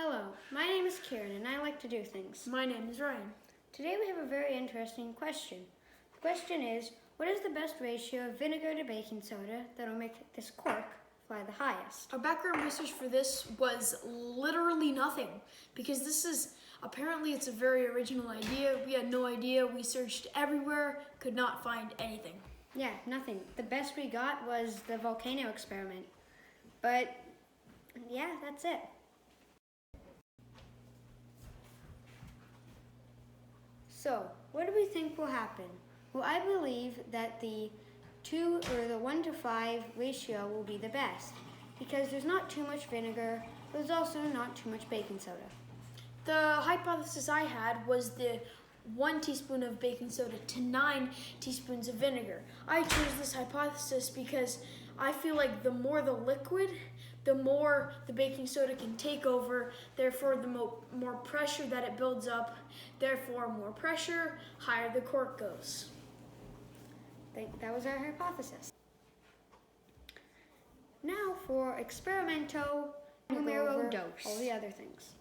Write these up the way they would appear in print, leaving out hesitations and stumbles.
Hello, my name is Kieran and I like to do things. My name is Ryan. Today we have a very interesting question. The question is, what is the best ratio of vinegar to baking soda that will make this cork fly the highest? Our background research for this was literally nothing because apparently it's a very original idea. We had no idea. We searched everywhere, could not find anything. Yeah, nothing. The best we got was the volcano experiment. But yeah, that's it. So, what do we think will happen? Well, I believe that the 1 to 5 ratio will be the best because there's not too much vinegar, but there's also not too much baking soda. The hypothesis I had was the 1 teaspoon of baking soda to 9 teaspoons of vinegar. I chose this hypothesis because I feel like the more the liquid, the more the baking soda can take over, therefore the more pressure that it builds up, therefore more pressure, higher the cork goes. That was our hypothesis. Now for experimento numero dos, all the other things.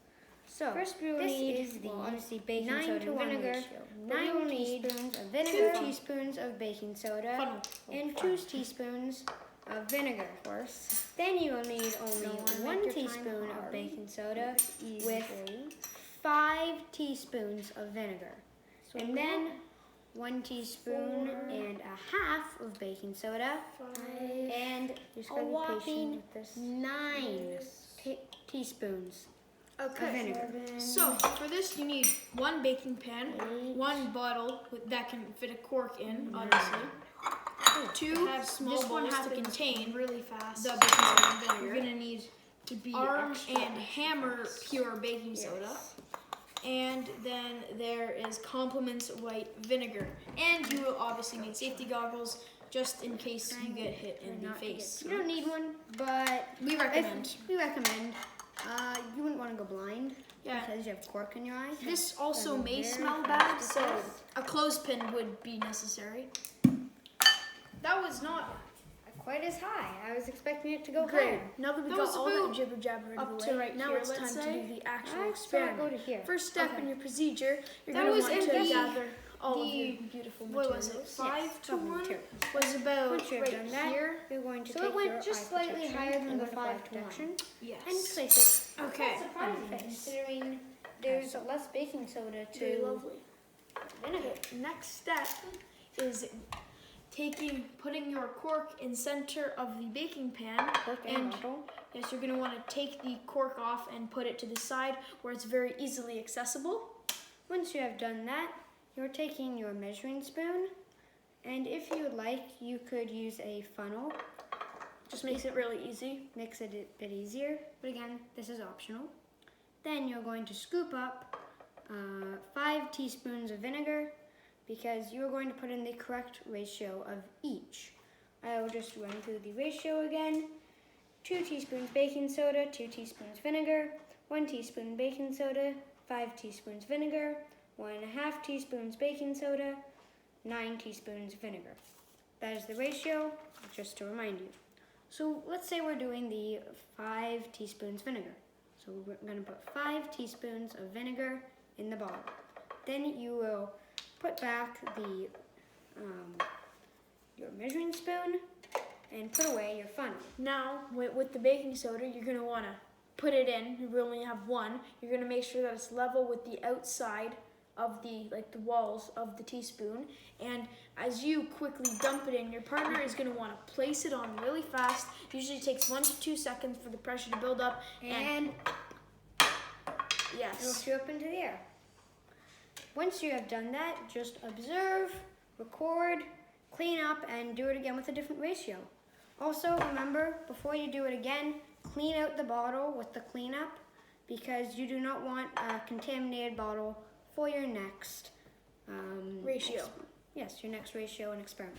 So first we will need obviously baking soda and vinegar. 9 teaspoons of vinegar, 2 teaspoons of baking soda, and 2 teaspoons of vinegar, of course. Then you will need only 1 teaspoon of baking soda with 5 teaspoons of vinegar. And then 1 teaspoon and a half of baking soda, and just gotta be patient with this, 9 teaspoons of vinegar. So for this you need 1 baking pan, 1 bottle that can fit a cork in, obviously. 2 small bowls to contain really fast. the baking soda and vinegar. You're gonna need to be arm extra and hammer pure baking soda. And then there is compliments white vinegar. And you will obviously need safety goggles just in case you get hit in the face. You don't need one, but we recommend. You wouldn't want to go blind because you have cork in your eye. This also may smell bad, so a clothespin would be necessary. That was not quite as high. I was expecting it to go great. higher. Now that we got all that jibber jabber up to right now here, it's time to do the actual experiment. Go to here. First step in your procedure, you're That going was to want in to gather all of your beautiful What materials. was it? 5 to 1 materials. was about Once you've right done that, here. you're going to So take it went your just eye slightly protection higher than and the go to 5 to 1. protection. Yes. And place it. Okay. That's surprising considering there's less baking soda Very to lovely. vinegar. Next step is putting your cork in center of the baking pan. Cork and bottle. Yes, you're going to want to take the cork off and put it to the side where it's very easily accessible. Once you have done that, you're taking your measuring spoon, and if you would like, you could use a funnel. Just makes it really easy. Makes it a bit easier, but again, this is optional. Then you're going to scoop up 5 teaspoons of vinegar because you're going to put in the correct ratio of each. I will just run through the ratio again. 2 teaspoons baking soda, 2 teaspoons vinegar, 1 teaspoon baking soda, 5 teaspoons vinegar, 1.5 teaspoons baking soda, 9 teaspoons vinegar. That is the ratio, just to remind you. So let's say we're doing the 5 teaspoons vinegar. So we're going to put 5 teaspoons of vinegar in the bottle. Then you will put back your measuring spoon and put away your funnel. Now, with the baking soda, you're going to want to put it in. You only have 1. You're going to make sure that it's level with the outside of the walls of the teaspoon. And as you quickly dump it in, your partner is going to want to place it on really fast. Usually takes 1 to 2 seconds for the pressure to build up. And yes, it'll shoot up into the air. Once you have done that, just observe, record, clean up, and do it again with a different ratio. Also, remember, before you do it again, clean out the bottle with the cleanup because you do not want a contaminated bottle for your next ratio. Yes, your next ratio and experiment.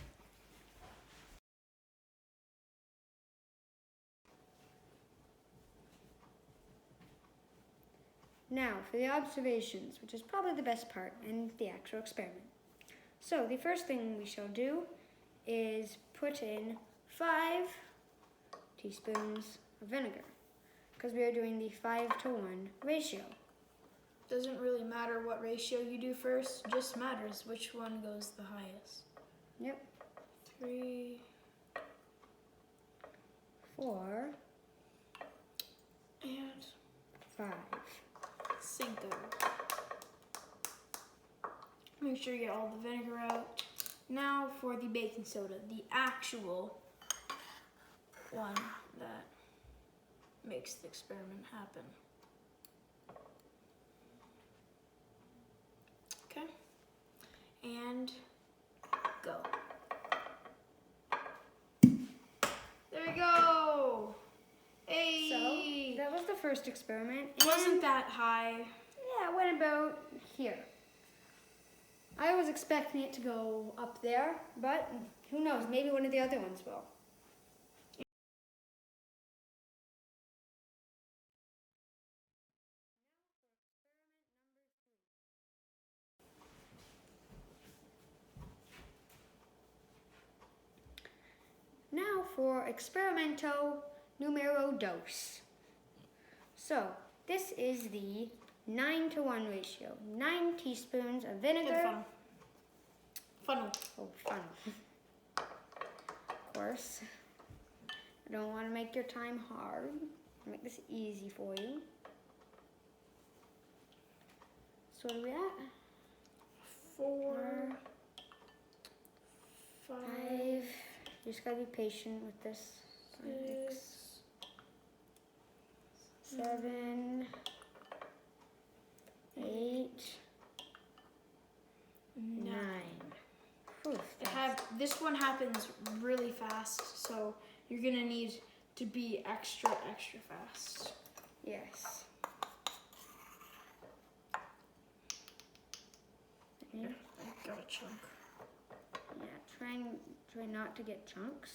Now, for the observations, which is probably the best part in the actual experiment. So, the first thing we shall do is put in 5 teaspoons of vinegar. because we are doing the 5-to-1 ratio. Doesn't really matter what ratio you do first, just matters which one goes the highest. Yep. 3, 4, and 5. Cinco. Make sure you get all the vinegar out. Now for the baking soda, the actual one that makes the experiment happen. Okay, and go. There we go. Hey. So that was the first experiment. It wasn't that high. Yeah, it went about here. I was expecting it to go up there, but who knows? Maybe one of the other ones will. Now for experimento numero dos. So this is the 9-to-1 ratio. 9 teaspoons of vinegar. Funnel. Oh, funnel. Of course. I don't want to make your time hard. I'll make this easy for you. So what are we at? 4, 5, 5. You just gotta be patient with this. 6, 7, 8, 9. Oof, this one happens really fast, so you're gonna need to be extra fast. yes. Yeah, I got a chunk. try not to get chunks.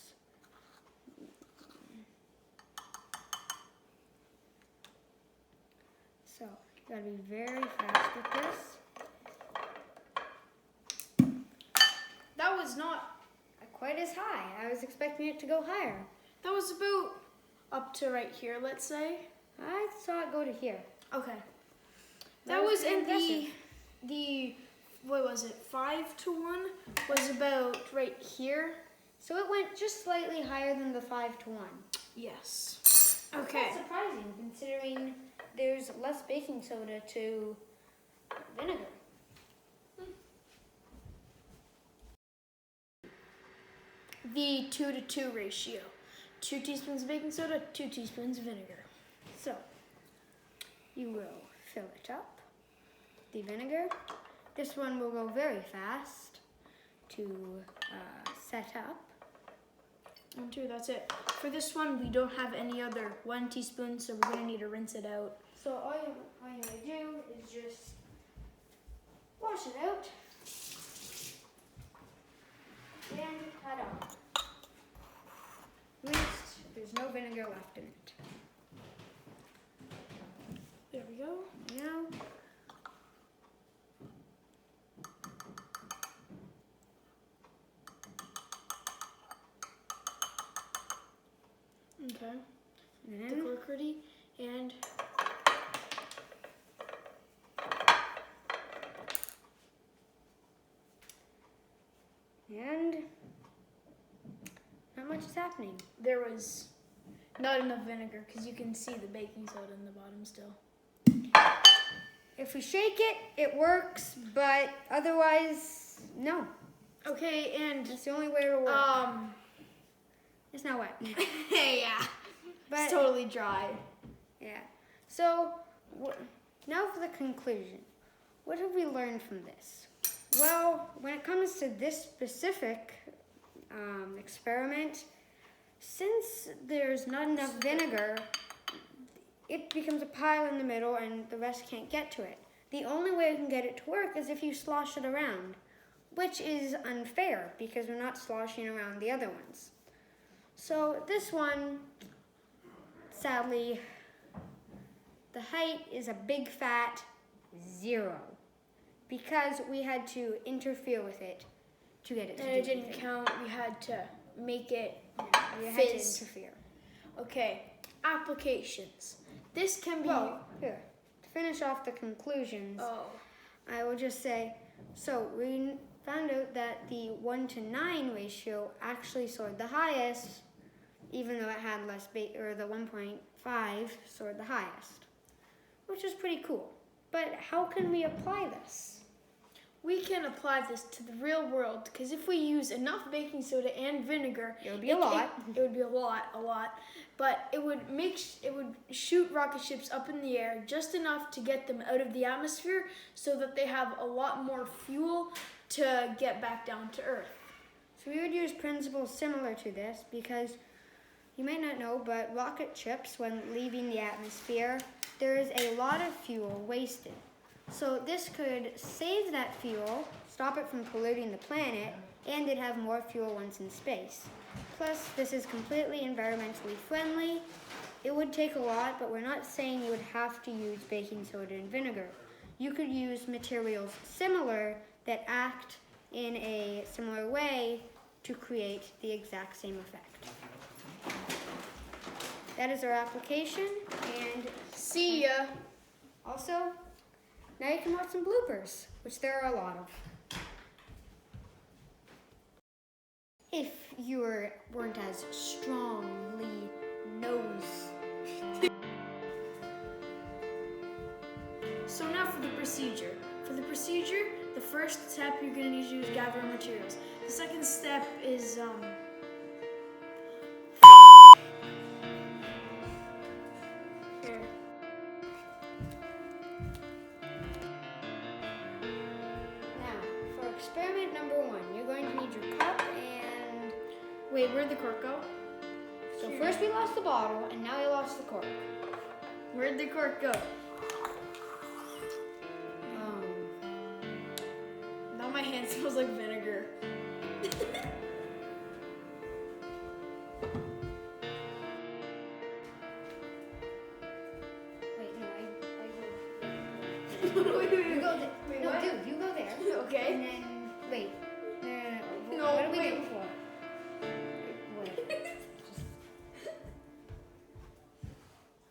So, you gotta be very fast with this. That was not, Quite as high. I was expecting it to go higher. that was about up to right here, let's say. I saw it go to here. Okay. That That was was in impressive. the, what was it, 5-to-1 was about right here. So it went just slightly higher than the 5-to-1. Yes. Okay. That's surprising considering there's less baking soda to vinegar. The 2-to-2 ratio. 2 teaspoons of baking soda, 2 teaspoons of vinegar. So you will fill it up, the vinegar. This one will go very fast to set up. 1, 2, that's it. For this one, we don't have any other 1 teaspoon, so we're gonna need to rinse it out. So all you gotta do is just wash it out and cut off. Rinsed, there's no vinegar left in it. There we go. Now, Okay. and The cork ready, and not much is happening. there was not enough vinegar because you can see the baking soda in the bottom still. If we shake it, it works, but otherwise, no. Okay, and That's the only way it'll work. It's not wet. yeah, But it's totally dry. yeah. So now for the conclusion. What have we learned from this? Well, when it comes to this specific experiment, since there's not enough vinegar, it becomes a pile in the middle and the rest can't get to it. The only way we can get it to work is if you slosh it around, which is unfair because we're not sloshing around the other ones. So this one, sadly, the height is a big fat 0 because we had to interfere with it to get it to And do it didn't anything. count. We had to make it We had to fizz. interfere. Okay, applications. This can be. Well, here, to finish off the conclusions, I will just say, so we found out that the 1:9 ratio actually soared the highest, even though it had less or the 1.5 soared the highest, which is pretty cool. But how can we apply this? We can apply this to the real world because if we use enough baking soda and vinegar, It would be a lot. It would be a lot. But it would shoot rocket ships up in the air just enough to get them out of the atmosphere so that they have a lot more fuel to get back down to Earth. So we would use principles similar to this because you might not know, but rocket ships, when leaving the atmosphere, there is a lot of fuel wasted. So this could save that fuel, stop it from polluting the planet, and it'd have more fuel once in space. Plus, this is completely environmentally friendly. It would take a lot, but we're not saying you would have to use baking soda and vinegar. You could use materials similar that act in a similar way to create the exact same effect. That is our application, and see ya. Also, now you can watch some bloopers, which there are a lot of. If you weren't as strongly nose. So now for the procedure. For the procedure, the first step you're going to need to do is gather materials. The second step is here. Now, for experiment number 1, you're going to need your cup and... Wait, where'd the cork go? So first we lost the bottle, and now we lost the cork. Where'd the cork go? Now my hand smells like vinegar. Wait, no, I go... Wait, You go there. No, what? dude, you go there. Okay. And then